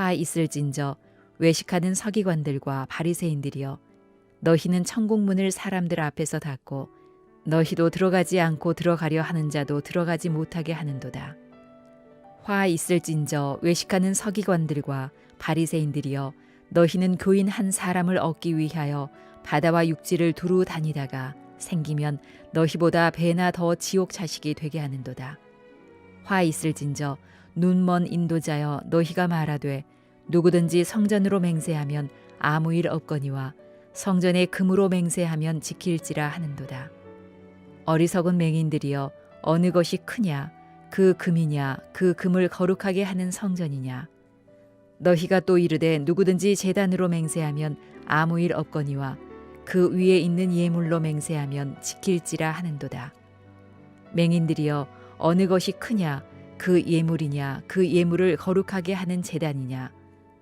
화 있을진저 외식하는 서기관들과 바리새인들이여 너희는 천국문을 사람들 앞에서 닫고 너희도 들어가지 않고 들어가려 하는 자도 들어가지 못하게 하는도다. 화 있을진저 외식하는 서기관들과 바리새인들이여 너희는 교인 한 사람을 얻기 위하여 바다와 육지를 두루 다니다가 생기면 너희보다 배나 더 지옥 자식이 되게 하는도다. 화 있을진저 눈먼 인도자여 너희가 말하되 누구든지 성전으로 맹세하면 아무 일 없거니와 성전에 금으로 맹세하면 지킬지라 하는도다. 어리석은 맹인들이여 어느 것이 크냐 그 금이냐 그 금을 거룩하게 하는 성전이냐. 너희가 또 이르되 누구든지 제단으로 맹세하면 아무 일 없거니와 그 위에 있는 예물로 맹세하면 지킬지라 하는도다. 맹인들이여 어느 것이 크냐 그 예물이냐 그 예물을 거룩하게 하는 제단이냐.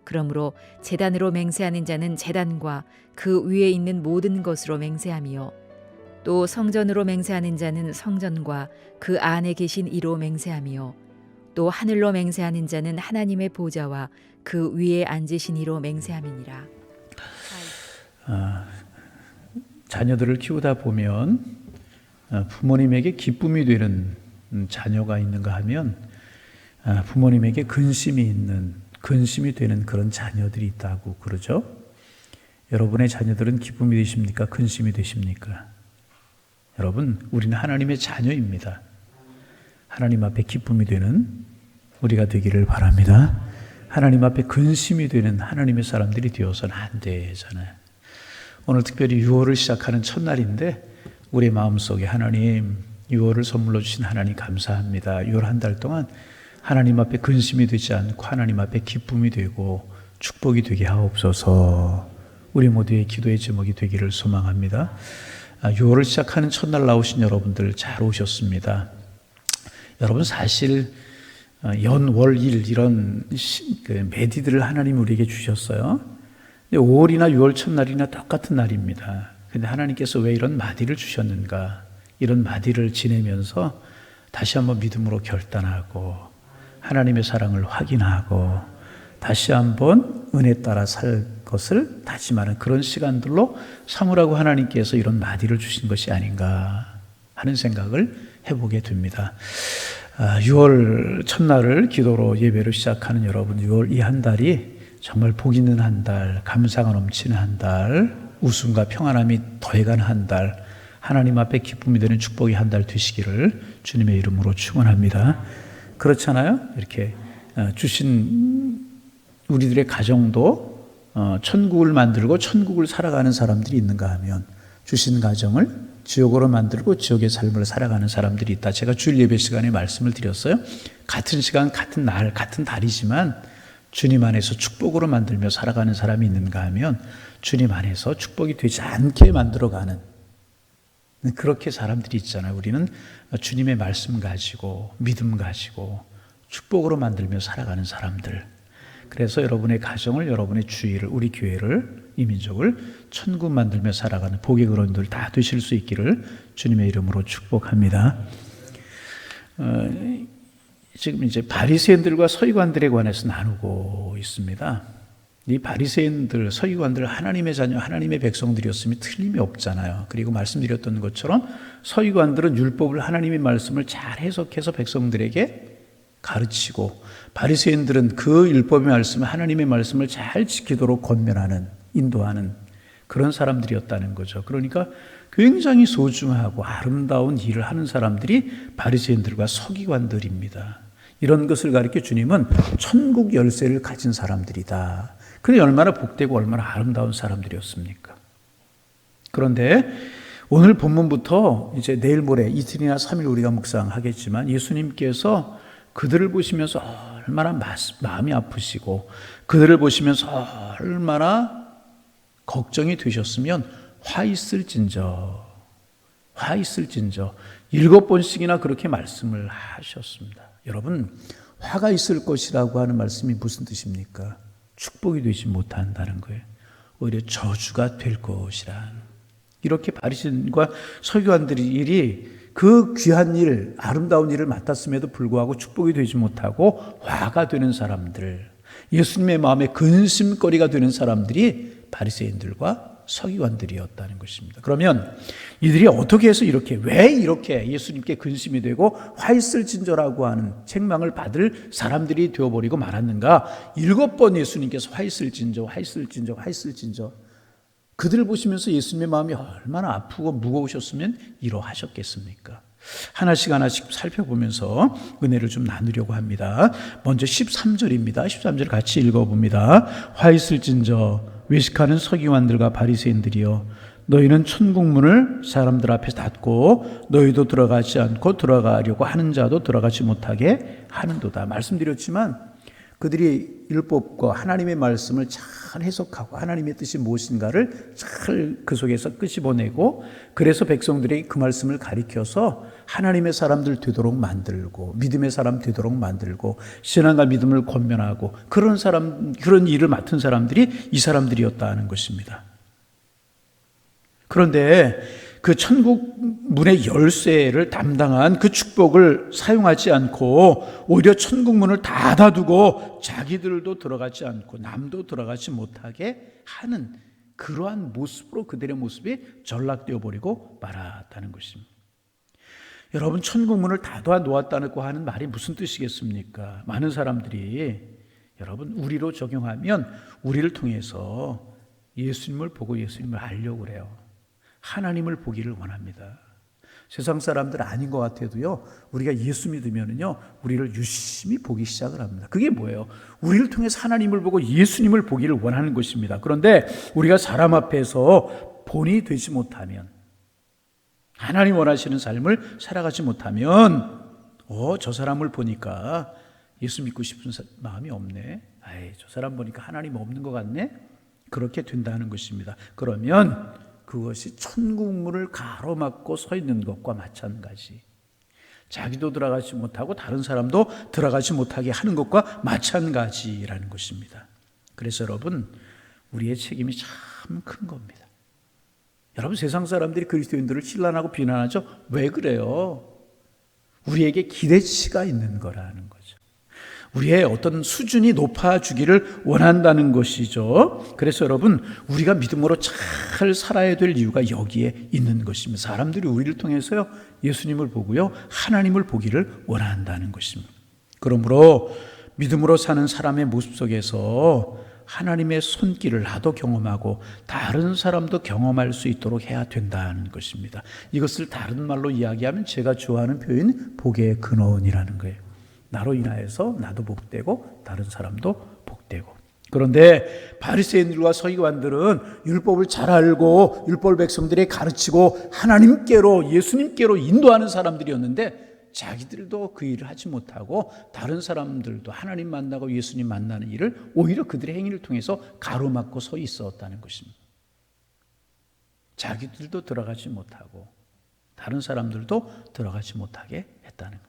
그러므로 제단으로 맹세하는 자는 제단과 그 위에 있는 모든 것으로 맹세하며 또 성전으로 맹세하는 자는 성전과 그 안에 계신 이로 맹세하며 또 하늘로 맹세하는 자는 하나님의 보좌와 그 위에 앉으신 이로 맹세함이니라. 자녀들을 키우다 보면 부모님에게 기쁨이 되는 자녀가 있는가 하면 부모님에게 근심이 되는 그런 자녀들이 있다고 그러죠. 여러분의 자녀들은 기쁨이 되십니까? 근심이 되십니까? 여러분, 우리는 하나님의 자녀입니다. 하나님 앞에 기쁨이 되는 우리가 되기를 바랍니다. 하나님 앞에 근심이 되는 하나님의 사람들이 되어서는 안 되잖아요. 오늘 특별히 6월을 시작하는 첫날인데 우리의 마음속에 하나님, 6월을 선물로 주신 하나님 감사합니다. 6월 한 달 동안 하나님 앞에 근심이 되지 않고 하나님 앞에 기쁨이 되고 축복이 되게 하옵소서. 우리 모두의 기도의 제목이 되기를 소망합니다. 6월을 시작하는 첫날 나오신 여러분들 잘 오셨습니다. 여러분 사실 연, 월, 일 이런 매디들을 하나님 우리에게 주셨어요. 근데 5월이나 6월 첫날이나 똑같은 날입니다. 근데 하나님께서 왜 이런 마디를 주셨는가? 이런 마디를 지내면서 다시 한번 믿음으로 결단하고 하나님의 사랑을 확인하고 다시 한번 은혜 따라 살 것을 다짐하는 그런 시간들로 삼으라고 하나님께서 이런 마디를 주신 것이 아닌가 하는 생각을 해보게 됩니다. 6월 첫날을 기도로 예배로 시작하는 여러분, 6월 이 한 달이 정말 복 있는 한 달, 감사가 넘치는 한 달, 웃음과 평안함이 더해가는 한 달, 하나님 앞에 기쁨이 되는 축복이 한 달 되시기를 주님의 이름으로 축원합니다. 그렇잖아요. 이렇게 주신 우리들의 가정도 천국을 만들고 천국을 살아가는 사람들이 있는가 하면 주신 가정을 지옥으로 만들고 지옥의 삶을 살아가는 사람들이 있다. 제가 주일 예배 시간에 말씀을 드렸어요. 같은 시간, 같은 날, 같은 달이지만 주님 안에서 축복으로 만들며 살아가는 사람이 있는가 하면 주님 안에서 축복이 되지 않게 만들어가는 그렇게 사람들이 있잖아요. 우리는 주님의 말씀 가지고 믿음 가지고 축복으로 만들며 살아가는 사람들. 그래서 여러분의 가정을, 여러분의 주위를, 우리 교회를, 이 민족을 천국 만들며 살아가는 복의 그런들 다 되실 수 있기를 주님의 이름으로 축복합니다. 지금 이제 바리새인들과 서기관들에 관해서 나누고 있습니다. 이 바리새인들, 서기관들 하나님의 자녀, 하나님의 백성들이었으면 틀림이 없잖아요. 그리고 말씀드렸던 것처럼 서기관들은 율법을 하나님의 말씀을 잘 해석해서 백성들에게 가르치고 바리새인들은 그 율법의 말씀을 하나님의 말씀을 잘 지키도록 권면하는, 인도하는 그런 사람들이었다는 거죠. 그러니까 굉장히 소중하고 아름다운 일을 하는 사람들이 바리새인들과 서기관들입니다. 이런 것을 가리켜 주님은 천국 열쇠를 가진 사람들이다. 그게 얼마나 복되고 얼마나 아름다운 사람들이었습니까? 그런데 오늘 본문부터 이제 내일 모레 이틀이나 3일 우리가 묵상하겠지만 예수님께서 그들을 보시면서 얼마나 마음이 아프시고 그들을 보시면서 얼마나 걱정이 되셨으면 화 있을진저 7번씩이나 그렇게 말씀을 하셨습니다. 여러분, 화가 있을 것이라고 하는 말씀이 무슨 뜻입니까? 축복이 되지 못한다는 거예요. 오히려 저주가 될 것이란. 이렇게 바리새인과 서기관들이 그 귀한 일, 아름다운 일을 맡았음에도 불구하고 축복이 되지 못하고 화가 되는 사람들. 예수님의 마음에 근심거리가 되는 사람들이 바리새인들과 서기관들이었다는 것입니다. 그러면 이들이 어떻게 해서 왜 이렇게 예수님께 근심이 되고 화 있을 진저라고 하는 책망을 받을 사람들이 되어버리고 말았는가? 7번 예수님께서 화 있을 진저, 화 있을 진저, 화 있을 진저. 그들을 보시면서 예수님의 마음이 얼마나 아프고 무거우셨으면 이러하셨겠습니까? 하나씩 살펴보면서 은혜를 좀 나누려고 합니다. 먼저 13절입니다. 13절 같이 읽어봅니다. 화 있을진저 외식하는 서기관들과 바리새인들이여, 너희는 천국문을 사람들 앞에서 닫고 너희도 들어가지 않고 들어가려고 하는 자도 들어가지 못하게 하는도다. 말씀드렸지만 그들이 율법과 하나님의 말씀을 잘 해석하고 하나님의 뜻이 무엇인가를 잘 그 속에서 끄집어내고, 그래서 백성들이 그 말씀을 가리켜서 하나님의 사람들 되도록 만들고 믿음의 사람 되도록 만들고 신앙과 믿음을 권면하고 그런 일을 맡은 사람들이 이 사람들이었다는 것입니다. 그런데 그 천국 문의 열쇠를 담당한 그 축복을 사용하지 않고 오히려 천국 문을 닫아두고 자기들도 들어가지 않고 남도 들어가지 못하게 하는 그러한 모습으로 그들의 모습이 전락되어 버리고 말았다는 것입니다. 여러분, 천국 문을 닫아 놓았다고 하는 말이 무슨 뜻이겠습니까? 많은 사람들이 여러분 우리로 적용하면 우리를 통해서 예수님을 보고 예수님을 알려고 그래요. 하나님을 보기를 원합니다. 세상 사람들 아닌 것 같아도요, 우리가 예수 믿으면은요, 우리를 유심히 보기 시작을 합니다. 그게 뭐예요? 우리를 통해서 하나님을 보고 예수님을 보기를 원하는 것입니다. 그런데 우리가 사람 앞에서 본이 되지 못하면, 하나님 원하시는 삶을 살아가지 못하면, 저 사람을 보니까 예수 믿고 싶은 마음이 없네. 저 사람 보니까 하나님 없는 것 같네. 그렇게 된다는 것입니다. 그러면 그것이 천국문을 가로막고 서 있는 것과 마찬가지. 자기도 들어가지 못하고 다른 사람도 들어가지 못하게 하는 것과 마찬가지라는 것입니다. 그래서 여러분, 우리의 책임이 참 큰 겁니다. 여러분, 세상 사람들이 그리스도인들을 신란하고 비난하죠. 왜 그래요? 우리에게 기대치가 있는 거라는 거죠. 우리의 어떤 수준이 높아지기를 원한다는 것이죠. 그래서 여러분, 우리가 믿음으로 잘 살아야 될 이유가 여기에 있는 것입니다. 사람들이 우리를 통해서요, 예수님을 보고요, 하나님을 보기를 원한다는 것입니다. 그러므로 믿음으로 사는 사람의 모습 속에서 하나님의 손길을 나도 경험하고 다른 사람도 경험할 수 있도록 해야 된다는 것입니다. 이것을 다른 말로 이야기하면 제가 좋아하는 표현, 복의 근원이라는 거예요. 나로 인하여서 나도 복되고 다른 사람도 복되고. 그런데 바리새인들과 서기관들은 율법을 잘 알고 율법 백성들에게 가르치고 하나님께로, 예수님께로 인도하는 사람들이었는데 자기들도 그 일을 하지 못하고 다른 사람들도 하나님 만나고 예수님 만나는 일을 오히려 그들의 행위를 통해서 가로막고 서 있었다는 것입니다. 자기들도 들어가지 못하고 다른 사람들도 들어가지 못하게 했다는 것.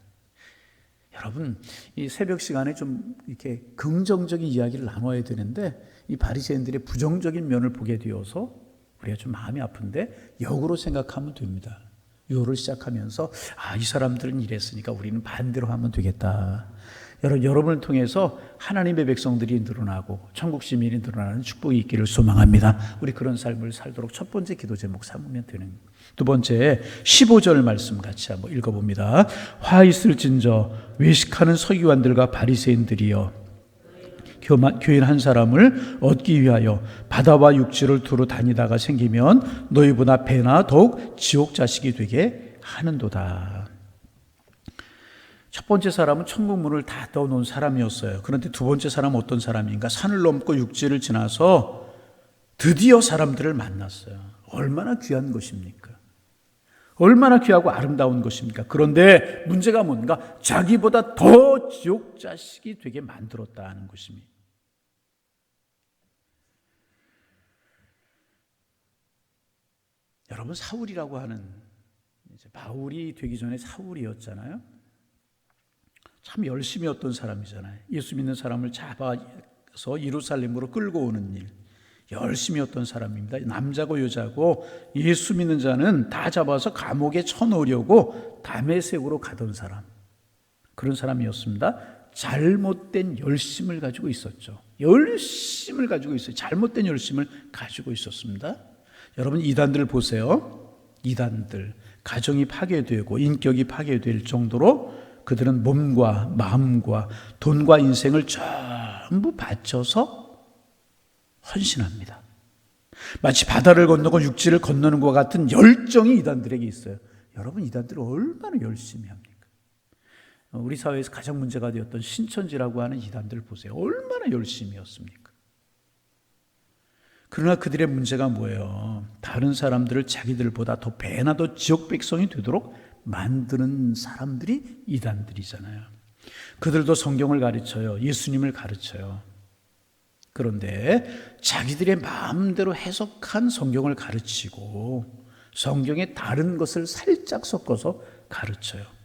여러분, 이 새벽 시간에 좀 이렇게 긍정적인 이야기를 나눠야 되는데 이 바리새인들의 부정적인 면을 보게 되어서 우리가 좀 마음이 아픈데 역으로 생각하면 됩니다. 요를 시작하면서 이 사람들은 이랬으니까 우리는 반대로 하면 되겠다. 여러분을 통해서 하나님의 백성들이 늘어나고 천국 시민이 늘어나는 축복이 있기를 소망합니다. 우리 그런 삶을 살도록 첫 번째 기도 제목 삼으면 되는. 두 번째 15절 말씀 같이 한번 읽어봅니다. 화 있을진저 외식하는 서기관들과 바리새인들이여, 교인 한 사람을 얻기 위하여 바다와 육지를 두루 다니다가 생기면 너희보다 배나 더욱 지옥 자식이 되게 하는도다. 첫 번째 사람은 천국 문을 닫아 놓은 사람이었어요. 그런데 두 번째 사람은 어떤 사람인가? 산을 넘고 육지를 지나서 드디어 사람들을 만났어요. 얼마나 귀한 것입니까? 얼마나 귀하고 아름다운 것입니까? 그런데 문제가 뭔가? 자기보다 더 지옥 자식이 되게 만들었다는 것입니다. 여러분, 사울이라고 하는, 이제 바울이 되기 전에 사울이었잖아요. 참 열심히 했던 사람이잖아요. 예수 믿는 사람을 잡아서 예루살렘으로 끌고 오는 일, 열심히 했던 사람입니다. 남자고 여자고 예수 믿는 자는 다 잡아서 감옥에 쳐넣으려고 다메섹으로 가던 사람, 그런 사람이었습니다. 잘못된 열심을 가지고 있었죠. 열심을 가지고 있어요. 잘못된 열심을 가지고 있었습니다. 여러분, 이단들 보세요. 이단들, 가정이 파괴되고 인격이 파괴될 정도로 그들은 몸과 마음과 돈과 인생을 전부 바쳐서 헌신합니다. 마치 바다를 건너고 육지를 건너는 것과 같은 열정이 이단들에게 있어요. 여러분, 이단들은 얼마나 열심히 합니까? 우리 사회에서 가장 문제가 되었던 신천지라고 하는 이단들 보세요. 얼마나 열심히 했습니까? 그러나 그들의 문제가 뭐예요? 다른 사람들을 자기들보다 더 배나 더 지역 백성이 되도록 만드는 사람들이 이단들이잖아요. 그들도 성경을 가르쳐요. 예수님을 가르쳐요. 그런데 자기들의 마음대로 해석한 성경을 가르치고 성경의 다른 것을 살짝 섞어서 가르쳐요.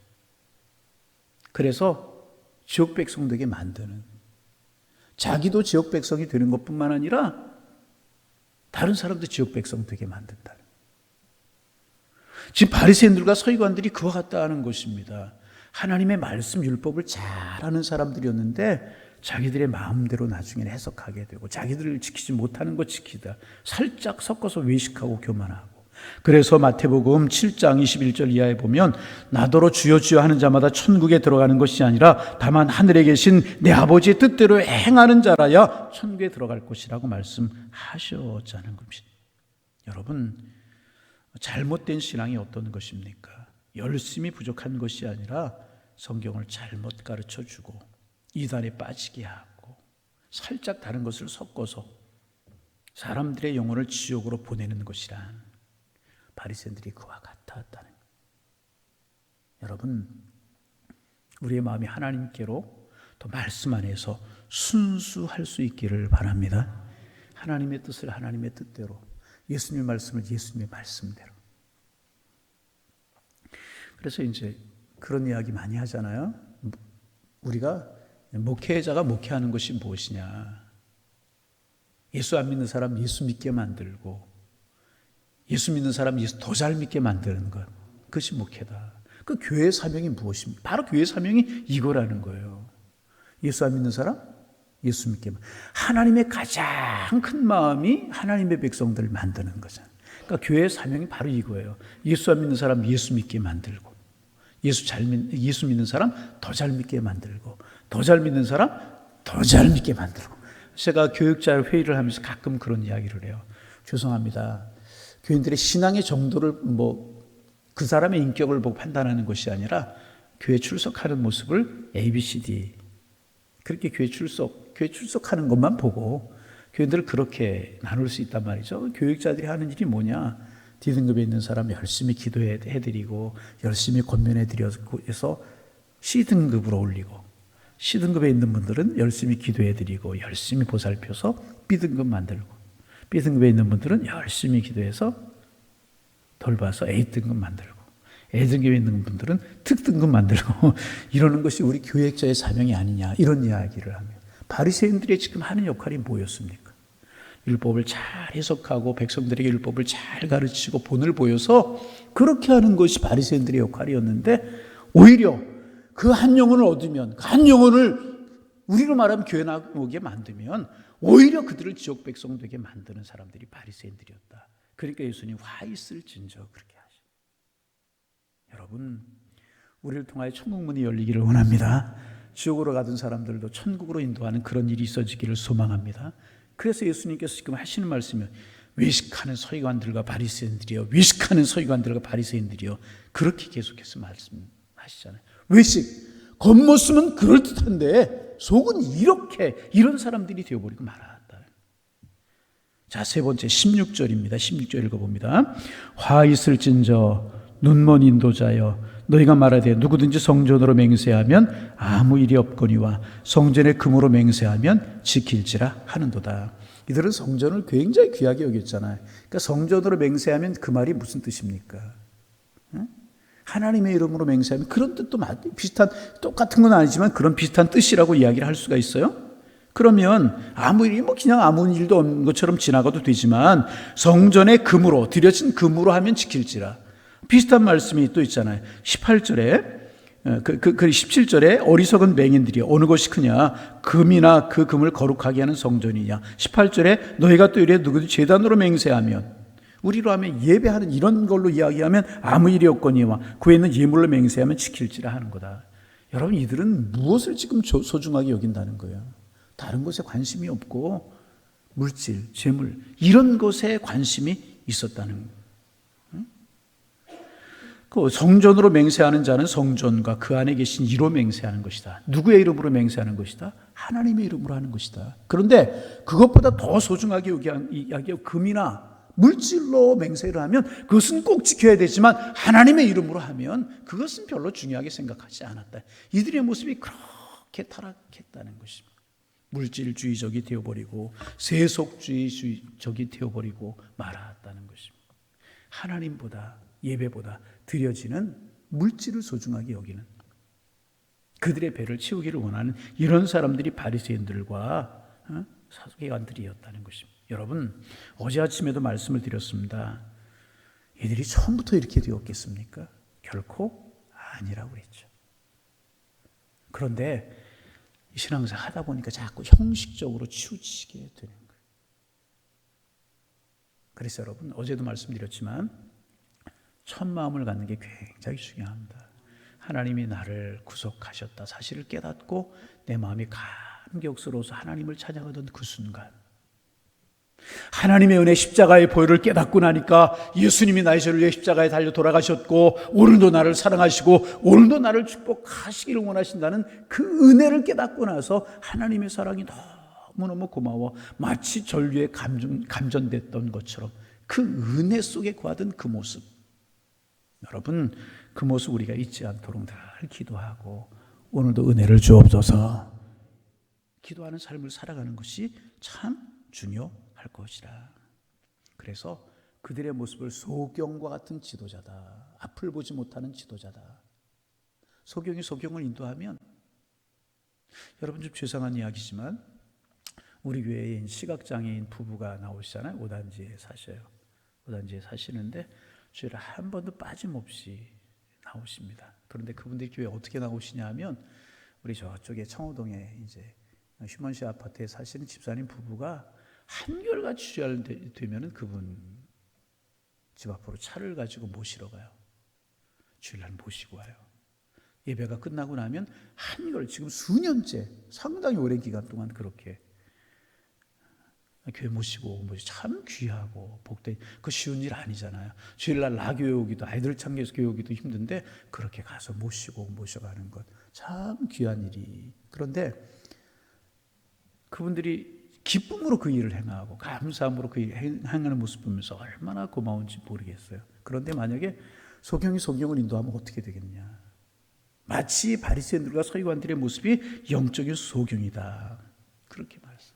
그래서 지역 백성 되게 만드는, 자기도 지역 백성이 되는 것뿐만 아니라 다른 사람도 지역 백성 되게 만든다. 지금 바리새인들과 서기관들이 그와 같다 하는 것입니다. 하나님의 말씀 율법을 잘 아는 사람들이었는데 자기들의 마음대로 나중에는 해석하게 되고 자기들을 지키지 못하는 것 지키다 살짝 섞어서 외식하고 교만하고. 그래서 마태복음 7장 21절 이하에 보면 나더러 주여 주여 하는 자마다 천국에 들어가는 것이 아니라 다만 하늘에 계신 내 아버지의 뜻대로 행하는 자라야 천국에 들어갈 것이라고 말씀하셨다는 것입니다. 여러분, 잘못된 신앙이 어떤 것입니까? 열심히 부족한 것이 아니라 성경을 잘못 가르쳐주고 이단에 빠지게 하고 살짝 다른 것을 섞어서 사람들의 영혼을 지옥으로 보내는 것이란 바리새인들이 그와 같았다는 거예요. 여러분, 우리의 마음이 하나님께로 또 말씀 안에서 순수할 수 있기를 바랍니다. 하나님의 뜻을 하나님의 뜻대로, 예수님의 말씀을 예수님의 말씀대로. 그래서 이제 그런 이야기 많이 하잖아요. 우리가 목회자가 목회하는 것이 무엇이냐? 예수 안 믿는 사람 예수 믿게 만들고 예수 믿는 사람 예수 더 잘 믿게 만드는 것, 그것이 목회다. 그 교회의 사명이 무엇입니까? 바로 교회의 사명이 이거라는 거예요. 예수 안 믿는 사람 예수 믿게 만드는, 하나님의 가장 큰 마음이 하나님의 백성들을 만드는 거잖아요. 그러니까 교회의 사명이 바로 이거예요. 예수 안 믿는 사람 예수 믿게 만들고 예수 믿는 사람 더 잘 믿게 만들고 더 잘 믿는 사람 더 잘 믿게 만들고. 제가 교육자 회의를 하면서 가끔 그런 이야기를 해요. 죄송합니다. 교인들의 신앙의 정도를 그 사람의 인격을 보고 판단하는 것이 아니라 교회 출석하는 모습을 ABCD 그렇게 교회 출석하는 것만 보고 교인들을 그렇게 나눌 수 있단 말이죠. 교육자들이 하는 일이 뭐냐? D등급에 있는 사람 열심히 기도해드리고 열심히 권면해드려서 C등급으로 올리고, C등급에 있는 분들은 열심히 기도해드리고 열심히 보살펴서 B등급 만들고, B등급에 있는 분들은 열심히 기도해서 돌봐서 A등급 만들고, A등급에 있는 분들은 특등급 만들고 이러는 것이 우리 교육자의 사명이 아니냐, 이런 이야기를 하면 바리새인들이 지금 하는 역할이 뭐였습니까? 율법을 잘 해석하고 백성들에게 율법을 잘 가르치고 본을 보여서 그렇게 하는 것이 바리새인들의 역할이었는데, 오히려 그 한 영혼을 얻으면, 그 한 영혼을 우리로 말하면 교회 나오게 만들면 오히려 그들을 지옥 백성 되게 만드는 사람들이 바리새인들이었다. 그러니까 예수님 화 있을진저 그렇게 하시죠. 여러분, 우리를 통하여 천국 문이 열리기를 원합니다. 지옥으로 가던 사람들도 천국으로 인도하는 그런 일이 있어지기를 소망합니다. 그래서 예수님께서 지금 하시는 말씀이 외식하는 서기관들과 바리새인들이요, 외식하는 서기관들과 바리새인들이요, 그렇게 계속해서 말씀하시잖아요. 외식, 겉모습은 그럴듯한데 속은 이런 사람들이 되어버리고 말았다. 자, 세 번째 16절입니다. 16절 읽어봅니다. 화 있을진저 눈먼 인도자여, 너희가 말하되 누구든지 성전으로 맹세하면 아무 일이 없거니와 성전의 금으로 맹세하면 지킬지라 하는도다. 이들은 성전을 굉장히 귀하게 여겼잖아요. 그러니까 성전으로 맹세하면 그 말이 무슨 뜻입니까? 하나님의 이름으로 맹세하면, 그런 뜻도 비슷한, 똑같은 건 아니지만 그런 비슷한 뜻이라고 이야기를 할 수가 있어요. 그러면 아무 일이 그냥 아무 일도 없는 것처럼 지나가도 되지만 성전의 금으로, 드려진 금으로 하면 지킬지라. 비슷한 말씀이 또 있잖아요. 18절에 그 17절에 어리석은 맹인들이 어느 것이 크냐 금이나 그 금을 거룩하게 하는 성전이냐. 18절에 너희가 또 이래 누구도 제단으로 맹세하면, 우리로 하면 예배하는 이런 걸로 이야기하면 아무 일이 없거니와 그에 있는 예물로 맹세하면 지킬지라 하는 거다. 여러분, 이들은 무엇을 지금 소중하게 여긴다는 거예요? 다른 것에 관심이 없고 물질, 재물 이런 것에 관심이 있었다는 거예요. 그 성전으로 맹세하는 자는 성전과 그 안에 계신 이로 맹세하는 것이다. 누구의 이름으로 맹세하는 것이다? 하나님의 이름으로 하는 것이다. 그런데 그것보다 더 소중하게 여기고 금이나 물질로 맹세를 하면 그것은 꼭 지켜야 되지만 하나님의 이름으로 하면 그것은 별로 중요하게 생각하지 않았다. 이들의 모습이 그렇게 타락했다는 것입니다. 물질주의적이 되어버리고 세속주의적이 되어버리고 말았다는 것입니다. 하나님보다, 예배보다 드려지는 물질을 소중하게 여기는, 그들의 배를 채우기를 원하는 이런 사람들이 바리새인들과 서기관들이었다는 것입니다. 여러분, 어제 아침에도 말씀을 드렸습니다. 이들이 처음부터 이렇게 되었겠습니까? 결코 아니라고 했죠. 그런데 신앙생활 하다 보니까 자꾸 형식적으로 치우치게 되는 거예요. 그래서 여러분, 어제도 말씀드렸지만 첫 마음을 갖는 게 굉장히 중요합니다. 하나님이 나를 구속하셨다 사실을 깨닫고 내 마음이 감격스러워서 하나님을 찬양하던 그 순간, 하나님의 은혜 십자가의 보혈을 깨닫고 나니까 예수님이 나의 죄를 위해 십자가에 달려 돌아가셨고 오늘도 나를 사랑하시고 오늘도 나를 축복하시기를 원하신다는 그 은혜를 깨닫고 나서 하나님의 사랑이 너무너무 고마워 마치 전류에 감전됐던 것처럼 그 은혜 속에 거하던 그 모습, 여러분, 그 모습 우리가 잊지 않도록 늘 기도하고 오늘도 은혜를 주옵소서 기도하는 삶을 살아가는 것이 참 중요할 것이라. 그래서 그들의 모습을 소경과 같은 지도자다, 앞을 보지 못하는 지도자다. 소경이 소경을 인도하면, 여러분 좀 죄송한 이야기지만 우리 교회에 시각장애인 부부가 나오시잖아요. 오단지에 사셔요. 오단지에 사시는데 주일에 한 번도 빠짐없이 나오십니다. 그런데 그분들이 교회에 어떻게 나오시냐 하면 우리 저쪽에 청호동에 이제 휴먼시 아파트에 사시는 집사님 부부가 한결같이 주일 되면은 그분 집 앞으로 차를 가지고 모시러 가요. 주일날 모시고 와요. 예배가 끝나고 나면 한결 지금 수년째 상당히 오랜 기간 동안 그렇게 교회 모시고 참 귀하고 복된, 그 쉬운 일 아니잖아요. 주일날 나교회 오기도, 아이들 참여해서 교회 오기도 힘든데 그렇게 가서 모셔가는 것 참 귀한 일이. 그런데 그분들이 기쁨으로 그 일을 행하고 감사함으로 그 일을 행하는 모습 보면서 얼마나 고마운지 모르겠어요. 그런데 만약에 소경이 소경을 인도하면 어떻게 되겠냐? 마치 바리새인들과 서기관들의 모습이 영적인 소경이다, 그렇게 말씀.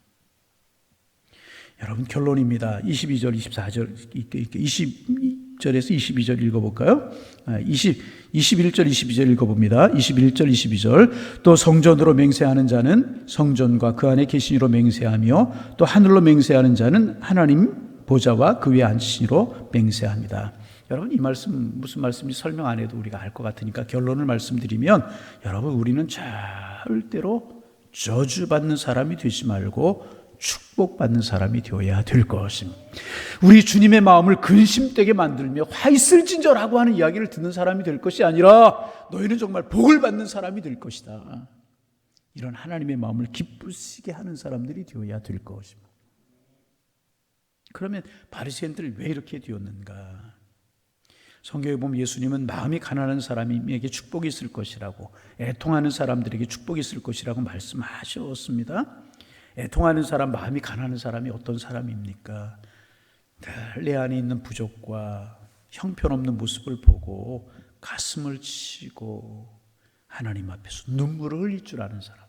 여러분, 결론입니다. 22절, 24절, 20절에서 22절 읽어볼까요? 21절, 22절 읽어봅니다. 21절, 22절. 또 성전으로 맹세하는 자는 성전과 그 안에 계신 이로 맹세하며 또 하늘로 맹세하는 자는 하나님 보좌와 그 위에 앉으신 이로 맹세합니다. 여러분, 이 말씀 무슨 말씀인지 설명 안 해도 우리가 알 것 같으니까 결론을 말씀드리면, 여러분, 우리는 절대로 저주받는 사람이 되지 말고 축복받는 사람이 되어야 될 것입니다. 우리 주님의 마음을 근심되게 만들며 화 있을진저라고 하는 이야기를 듣는 사람이 될 것이 아니라 너희는 정말 복을 받는 사람이 될 것이다, 이런 하나님의 마음을 기쁘시게 하는 사람들이 되어야 될 것입니다. 그러면 바리새인들이 왜 이렇게 되었는가? 성경에 보면 예수님은 마음이 가난한 사람에게 축복이 있을 것이라고, 애통하는 사람들에게 축복이 있을 것이라고 말씀하셨습니다. 애통하는 사람, 마음이 가난한 사람이 어떤 사람입니까? 늘 내 안에 있는 부족과 형편없는 모습을 보고 가슴을 치고 하나님 앞에서 눈물을 흘릴 줄 아는 사람.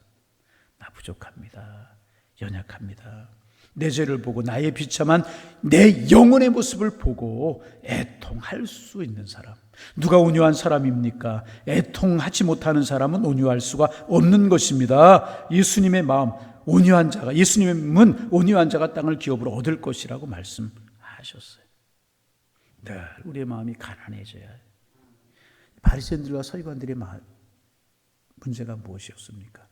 나 부족합니다, 연약합니다. 내 죄를 보고 나의 비참한 내 영혼의 모습을 보고 애통할 수 있는 사람. 누가 온유한 사람입니까? 애통하지 못하는 사람은 온유할 수가 없는 것입니다. 예수님의 마음, 온유한 자가, 예수님은 온유한 자가 땅을 기업으로 얻을 것이라고 말씀하셨어요. 늘 우리의 마음이 가난해져야 해요. 바리새인들과 서기관들의 마음, 문제가 무엇이었습니까?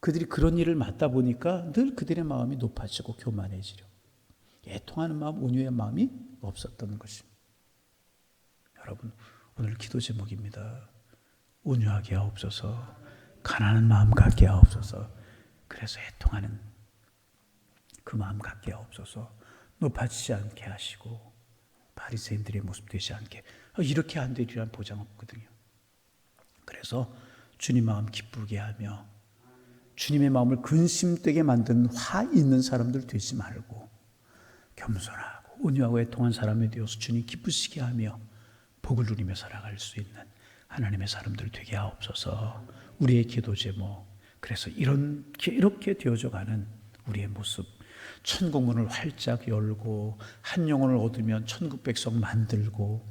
그들이 그런 일을 맡다 보니까 늘 그들의 마음이 높아지고 교만해지려 애통하는 마음, 온유의 마음이 없었던 것입니다. 여러분, 오늘 기도 제목입니다. 온유하게 하옵소서, 가난한 마음 갖게 하옵소서, 그래서 애통하는 그 마음 갖게 하옵소서, 높아지지 않게 하시고 바리새인들의 모습 되지 않게. 이렇게 안 되리란 보장 없거든요. 그래서 주님 마음 기쁘게 하며 주님의 마음을 근심되게 만드는 화 있는 사람들 되지 말고 겸손하고 온유하고 애통한 사람이 되어서 주님 기쁘시게 하며 복을 누리며 살아갈 수 있는 하나님의 사람들 되게 하옵소서. 우리의 기도 제목, 그래서 이렇게 되어져가는 우리의 모습, 천국문을 활짝 열고 한 영혼을 얻으면 천국 백성 만들고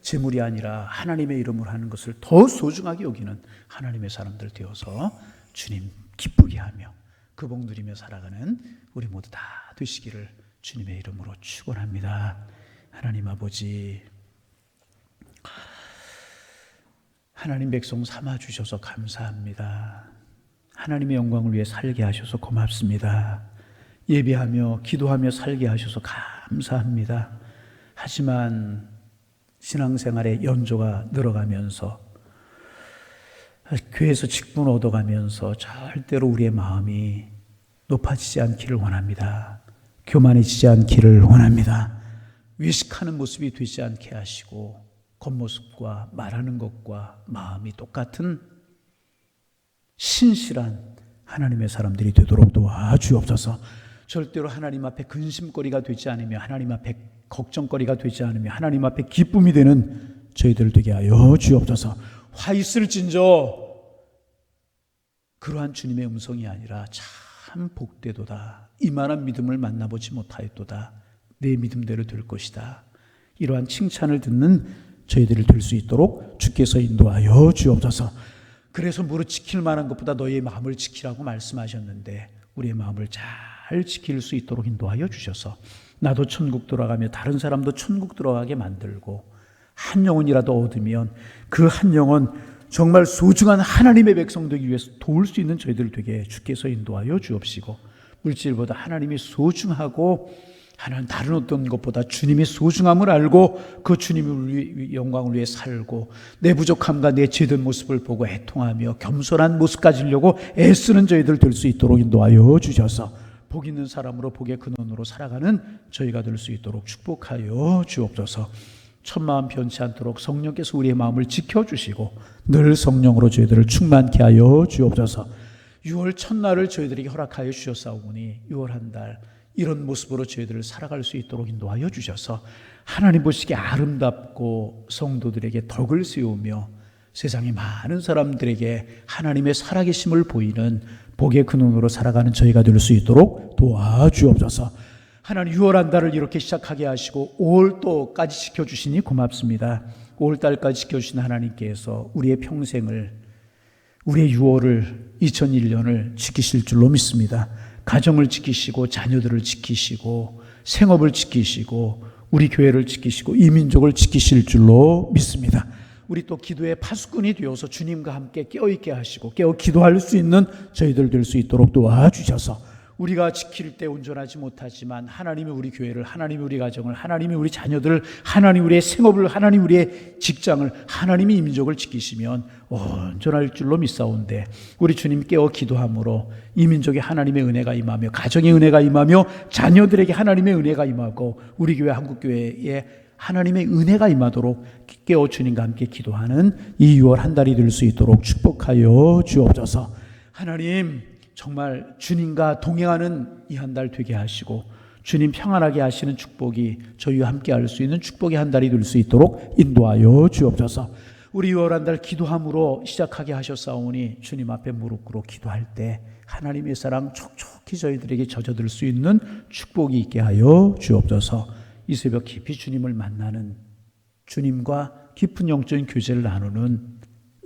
재물이 아니라 하나님의 이름으로 하는 것을 더 소중하게 여기는 하나님의 사람들 되어서 주님 기쁘게 하며 그 복 누리며 살아가는 우리 모두 다 되시기를 주님의 이름으로 축원합니다. 하나님 아버지, 하나님 백성 삼아 주셔서 감사합니다. 하나님의 영광을 위해 살게 하셔서 고맙습니다. 예배하며 기도하며 살게 하셔서 감사합니다. 하지만 신앙생활의 연조가 늘어가면서 교회에서 직분 얻어가면서 절대로 우리의 마음이 높아지지 않기를 원합니다. 교만해지지 않기를 원합니다. 외식하는 모습이 되지 않게 하시고 겉모습과 말하는 것과 마음이 똑같은 신실한 하나님의 사람들이 되도록 도와주옵소서. 절대로 하나님 앞에 근심거리가 되지 않으며 하나님 앞에 걱정거리가 되지 않으며 하나님 앞에 기쁨이 되는 저희들 되게 하여 주옵소서. 화 있을진저 그러한 주님의 음성이 아니라 참 복되도다, 이만한 믿음을 만나보지 못하였도다, 내 믿음대로 될 것이다, 이러한 칭찬을 듣는 저희들을 될 수 있도록 주께서 인도하여 주옵소서. 그래서 무릇 지킬 만한 것보다 너희의 마음을 지키라고 말씀하셨는데 우리의 마음을 잘 지킬 수 있도록 인도하여 주셔서 나도 천국 들어가며 다른 사람도 천국 들어가게 만들고 한 영혼이라도 얻으면 그 한 영혼 정말 소중한 하나님의 백성 되기 위해서 도울 수 있는 저희들 되게 주께서 인도하여 주옵시고, 물질보다 하나님이 소중하고 하나님 다른 어떤 것보다 주님의 소중함을 알고 그 주님의 영광을 위해 살고 내 부족함과 내 죄된 모습을 보고 애통하며 겸손한 모습 가지려고 애쓰는 저희들 될 수 있도록 인도하여 주셔서 복 있는 사람으로 복의 근원으로 살아가는 저희가 될 수 있도록 축복하여 주옵소서. 첫마음 변치 않도록 성령께서 우리의 마음을 지켜주시고 늘 성령으로 저희들을 충만케 하여 주옵소서. 6월 첫날을 저희들에게 허락하여 주셨사오니 6월 한 달 이런 모습으로 저희들을 살아갈 수 있도록 인도하여 주셔서 하나님 보시기에 아름답고 성도들에게 덕을 세우며 세상의 많은 사람들에게 하나님의 살아계심을 보이는 복의 근원으로 살아가는 저희가 될 수 있도록 도와주옵소서. 하나님 6월 한 달을 이렇게 시작하게 하시고 5월 또까지 지켜주시니 고맙습니다. 5월 달까지 지켜주신 하나님께서 우리의 평생을, 우리의 6월을 2001년을 지키실 줄로 믿습니다. 가정을 지키시고 자녀들을 지키시고 생업을 지키시고 우리 교회를 지키시고 이 민족을 지키실 줄로 믿습니다. 우리 또 기도의 파수꾼이 되어서 주님과 함께 깨어있게 하시고 깨어 기도할 수 있는 저희들 될 수 있도록 도와주셔서 우리가 지킬 때 온전하지 못하지만 하나님이 우리 교회를, 하나님이 우리 가정을, 하나님이 우리 자녀들을, 하나님이 우리의 생업을, 하나님이 우리의 직장을, 하나님이 이 민족을 지키시면 온전할 줄로 믿사온데 우리 주님 깨어 기도함으로 이 민족에 하나님의 은혜가 임하며 가정의 은혜가 임하며 자녀들에게 하나님의 은혜가 임하고 우리 교회 한국교회에 하나님의 은혜가 임하도록 깨어 주님과 함께 기도하는 이 6월 한 달이 될 수 있도록 축복하여 주옵소서. 하나님 정말 주님과 동행하는 이 한 달 되게 하시고 주님 평안하게 하시는 축복이 저희와 함께 할 수 있는 축복의 한 달이 될 수 있도록 인도하여 주옵소서. 우리 6월 한 달 기도함으로 시작하게 하셨사오니 주님 앞에 무릎 꿇어 기도할 때 하나님의 사랑 촉촉히 저희들에게 젖어들 수 있는 축복이 있게 하여 주옵소서. 이 새벽 깊이 주님을 만나는, 주님과 깊은 영적인 교제를 나누는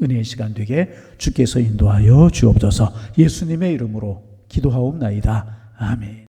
은혜의 시간 되게 주께서 인도하여 주옵소서. 예수님의 이름으로 기도하옵나이다. 아멘.